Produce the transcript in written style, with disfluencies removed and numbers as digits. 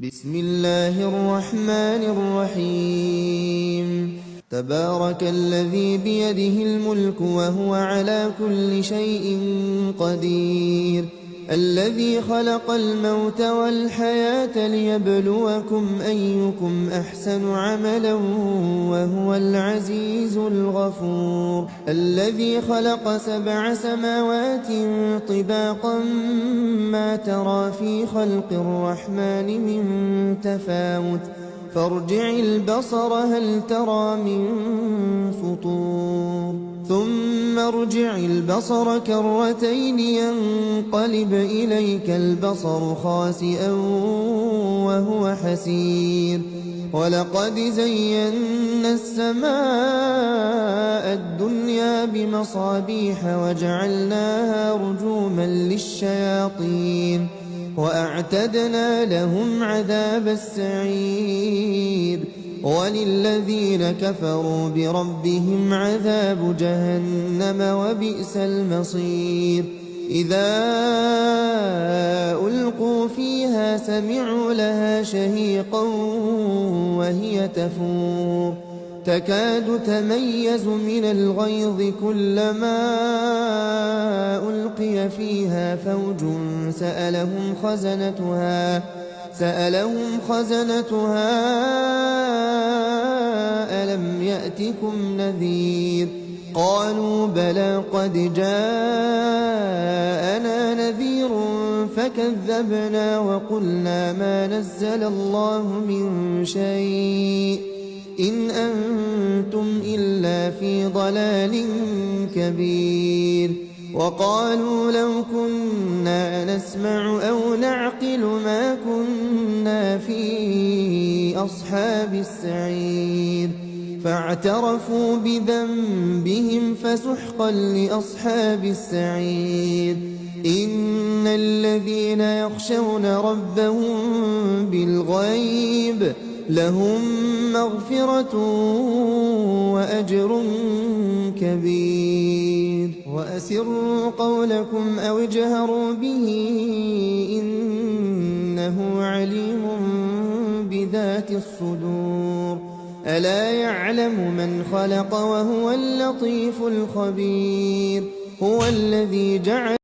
بسم الله الرحمن الرحيم تبارك الذي بيده الملك وهو على كل شيء قدير الذي خلق الموت والحياة ليبلوكم أيكم أحسن عملا وهو العزيز الغفور الذي خلق 7 سماوات طباقا ما ترى في خلق الرحمن من تفاوت فارجع البصر هل ترى من فطور ثم ارجع البصر كرتين ينقلب إليك البصر خاسئا وهو حسير ولقد زينا السماء الدنيا بمصابيح وجعلناها رجوما للشياطين وأعتدنا لهم عذاب السعير وللذين كفروا بربهم عذاب جهنم وبئس المصير إذا ألقوا فيها سمعوا لها شهيقا وهي تفور تكاد تميز من الغيظ كلما ألقي فيها فوج سألهم خزنتها ألم يأتكم نذير قالوا بلى قد جاءنا نذير فكذبنا وقلنا ما نزل الله من شيء إن أنتم إلا في ضلال كبير وقالوا لو كنا نسمع أو نعقل ما كنا في أصحاب السعير فاعترفوا بذنبهم فسحقا لأصحاب السعير إن الذين يخشون ربهم بالغيب لهم مغفرة وأجر كبير وأسروا قولكم أو اجهروا به إنه عليم بذات الصدور ألا يعلم من خلق وهو اللطيف الخبير هو الذي جعل